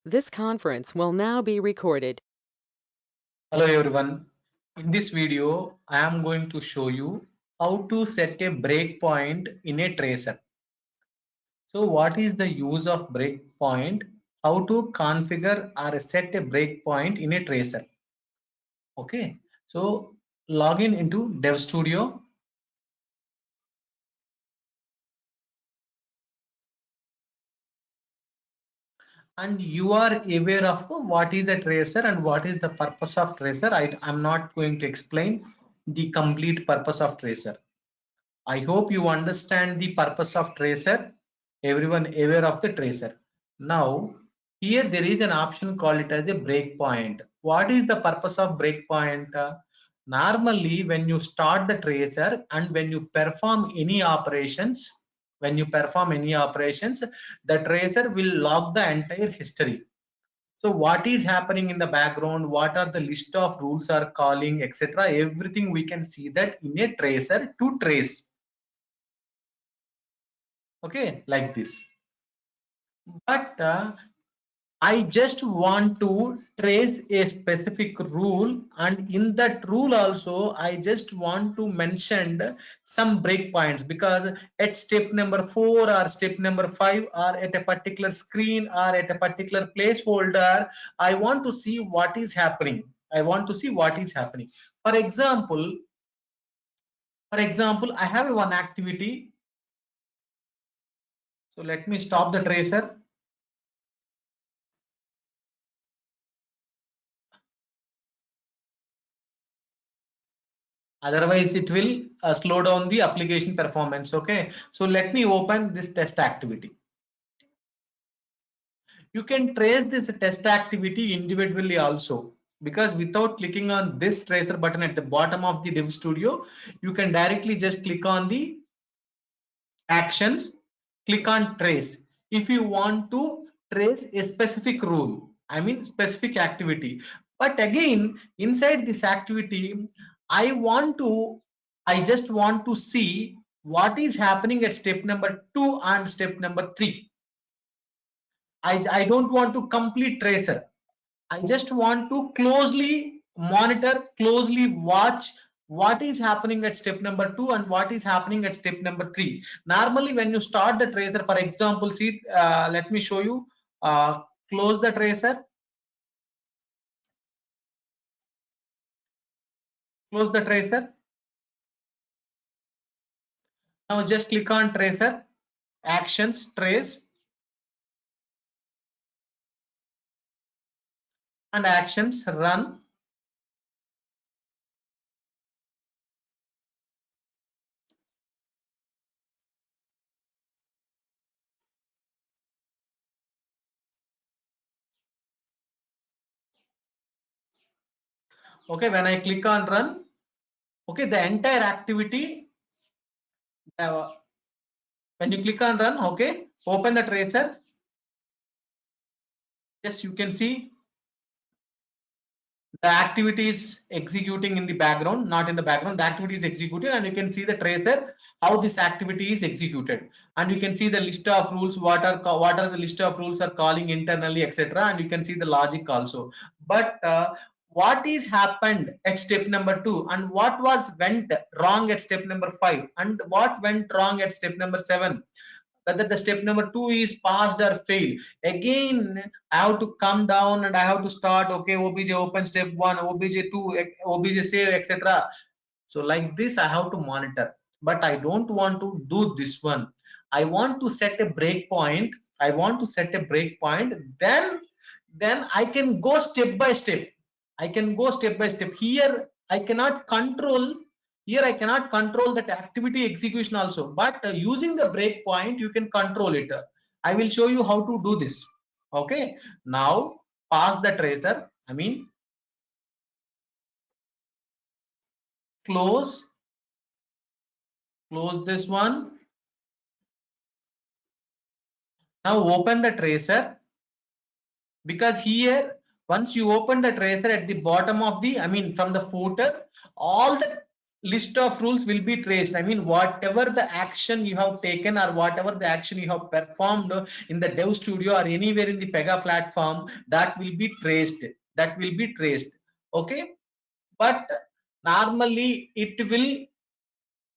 This conference will now be recorded. Hello everyone. In this video, I am going to show you how to set a breakpoint in a tracer. So what is the use of breakpoint? How to configure or set a breakpoint in a tracer? Okay. So log in into Dev Studio. And you are aware of what is a tracer and what is the purpose of tracer. I'm not going to explain the complete purpose of tracer. I hope you understand the purpose of tracer. Everyone aware of the tracer. Now, here there is an option called it as a breakpoint. What is the purpose of breakpoint? Normally, when you start the tracer and when you perform any operations, the tracer will log the entire history. So what is happening in the background, what are the list of rules are calling, etc. Everything we can see that in a tracer to trace. Okay, like this. But I just want to trace a specific rule, and in that rule also I just want to mention some breakpoints, because at step number 4 or step number 5 or at a particular screen or at a particular placeholder, I want to see what is happening. For example, I have one activity. So let me stop the tracer. Otherwise it will slow down the application performance. Okay, so let me open this test activity. You can trace this test activity individually also, because without clicking on this tracer button at the bottom of the Dev Studio, you can directly just click on the actions, click on trace. If you want to trace a specific rule, I mean specific activity, but again inside this activity I just want to see what is happening at step number 2 and step number 3. I don't want to complete tracer. I just want to closely monitor, closely watch what is happening at step number 2 and what is happening at step number 3. Normally, when you start the tracer, for example, see, let me show you. Close the tracer. Close the tracer. Now just click on tracer, actions, trace, and actions, run. Okay, when I click on run, okay, the entire activity, uh, when you click on run, okay, open the tracer. Yes, you can see the activity is executing in the background, not in the background. The activity is executed, and you can see the tracer how this activity is executed, and you can see the list of rules, what are the list of rules are calling internally, etc. And you can see the logic also. But what is happened at step number 2 and what was went wrong at step number 5 and what went wrong at step number 7, whether the step number 2 is passed or failed. Again, I have to come down and I have to start, okay, obj open step 1, obj 2, obj save, etc. So like this I have to monitor, but I don't want to do this one. I want to set a breakpoint. Then I can go step by step. Here I cannot control. Here I cannot control that activity execution also, but using the breakpoint you can control it. I will show you how to do this. Okay, now pass the tracer, I mean close this one. Now open the tracer, because here once you open the tracer at the bottom of the, I mean from the footer, all the list of rules will be traced. I mean, whatever the action you have taken or whatever the action you have performed in the Dev Studio or anywhere in the Pega platform, that will be traced. That will be traced. Okay, but normally it will,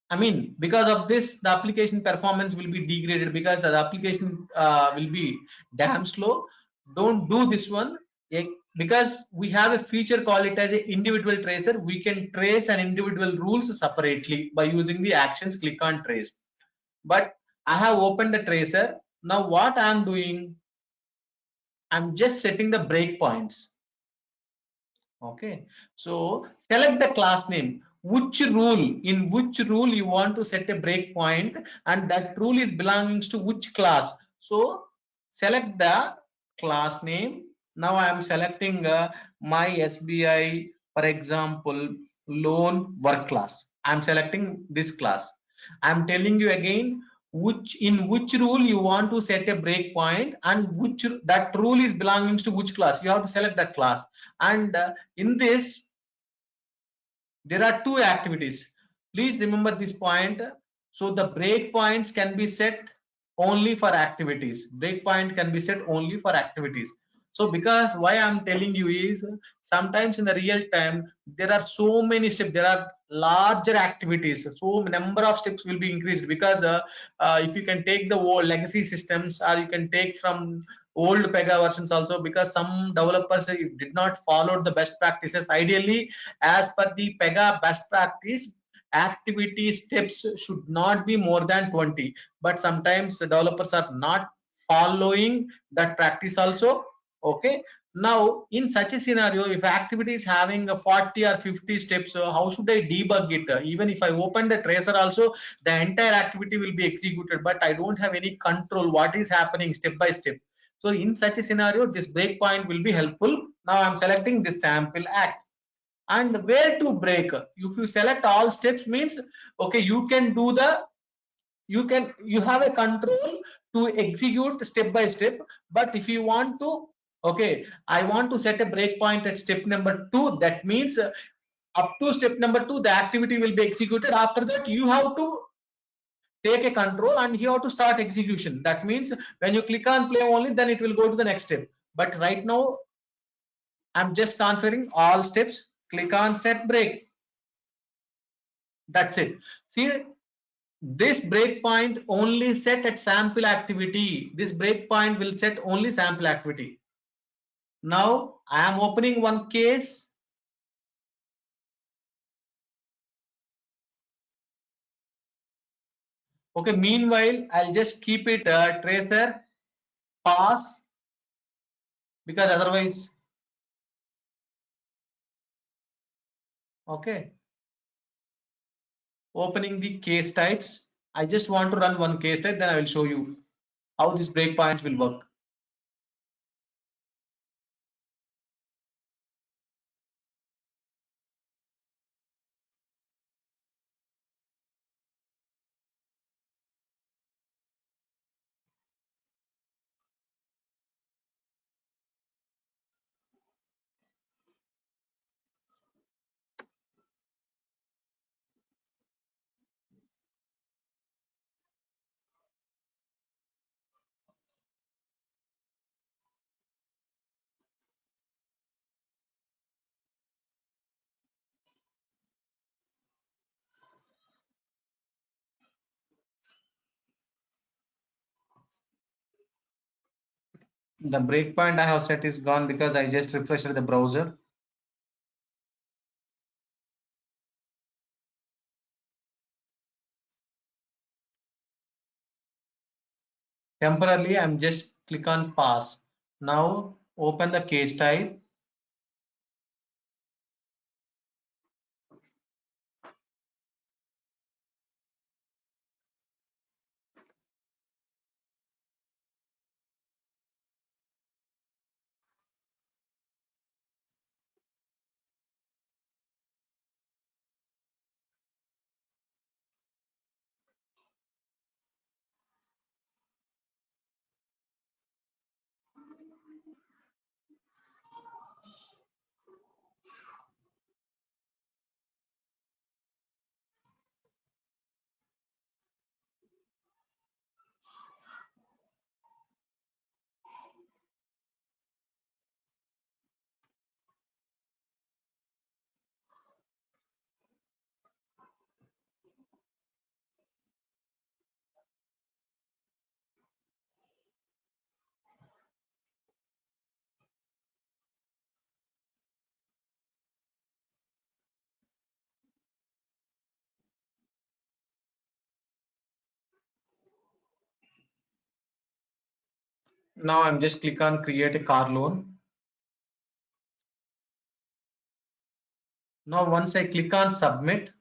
I mean, because of this, the application performance will be degraded because the application will be damn slow. Don't do this one. Because we have a feature called it as an individual tracer. We can trace an individual rules separately by using the actions click on trace. But I have opened the tracer. Now what I am doing, I'm just setting the breakpoints. Okay, so select the class name, which rule, in which rule you want to set a breakpoint, and that rule is belonging to which class. So select the class name. Now I am selecting my SBI, for example, loan work class. I'm selecting this class. I'm telling you again, which, in which rule you want to set a breakpoint, and which that rule is belonging to which class. You have to select that class. And in this, there are two activities. Please remember this point. So the breakpoints can be set only for activities. Breakpoint can be set only for activities. So because why I'm telling you is, sometimes in the real time there are so many steps, there are larger activities, so number of steps will be increased. Because if you can take the old legacy systems, or you can take from old Pega versions also, because some developers did not follow the best practices. Ideally, as per the Pega best practice, activity steps should not be more than 20, but sometimes the developers are not following that practice also. Okay, now in such a scenario, if activity is having a 40 or 50 steps, how should I debug it? Even if I open the tracer also, the entire activity will be executed, but I don't have any control what is happening step by step. So in such a scenario, this breakpoint will be helpful. Now I'm selecting this sample act. And where to break? If you select all steps means, okay, you can do the, you have a control to execute step by step. But if you want to, okay, I want to set a breakpoint at step number 2, that means up to step number 2 the activity will be executed. After that you have to take a control and you have to start execution. That means when you click on play only, then it will go to the next step. But right now I'm just configuring all steps. Click on set break. That's it. See, this breakpoint only set at sample activity. This breakpoint will set only sample activity. Now I am opening one case. Okay, meanwhile I'll just keep it tracer pass, because otherwise, okay, opening the case types. I just want to run one case type, then I will show you how this breakpoints will work. The breakpoint I have set is gone because I just refreshed the browser. Temporarily, I'm just click on pass. Now open the case type. Now I'm just click on create a car loan. Now once I click on submit,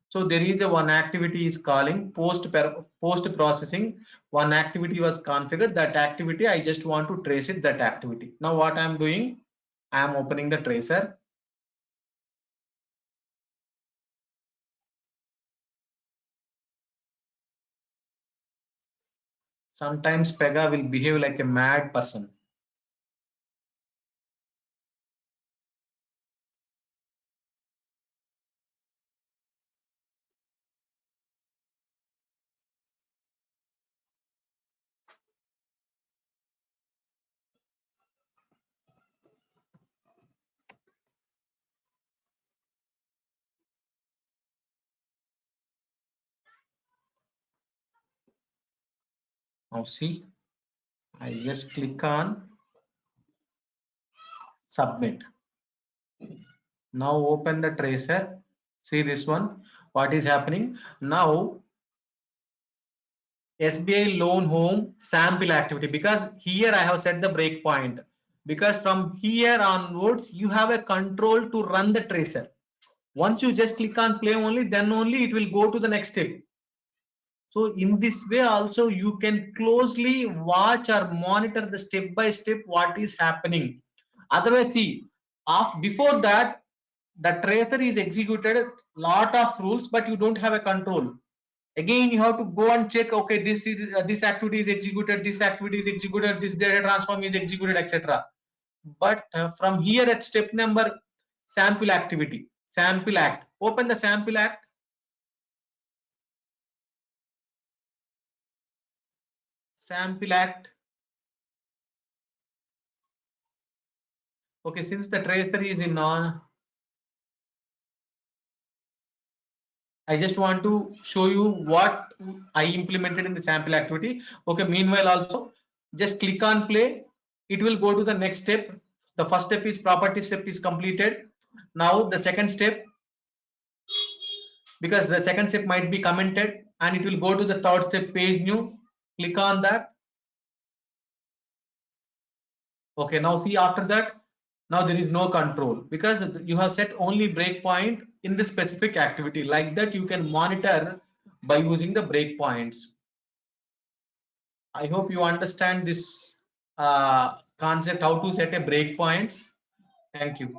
so there is a one activity is calling post processing. One activity was configured. That activity I just want to trace it, that activity. Now what I'm doing, I am opening the tracer. Sometimes PEGA will behave like a mad person. Now see, I just click on submit. Now open the tracer. See this one. What is happening now? SBI loan home sample activity, because here I have set the breakpoint, because from here onwards you have a control to run the tracer. Once you just click on play only, then only it will go to the next step. So in this way also you can closely watch or monitor the step by step what is happening. Otherwise, see, before that the tracer is executed lot of rules, but you don't have a control. Again you have to go and check, okay, this activity is executed, this activity is executed, this data transform is executed, etc. But from here at step number sample activity, sample act, open the sample act. Sample act. Okay, since the tracer is in on, I just want to show you what I implemented in the sample activity. Okay, meanwhile also just click on play. It will go to the next step. The first step is property step is completed. Now the second step, because the second step might be commented, and it will go to the third step, page new. Click on that. Okay, now see, after that, now there is no control because you have set only breakpoint in the specific activity. Like that you can monitor by using the breakpoints. I hope you understand this concept, how to set a breakpoints. Thank you.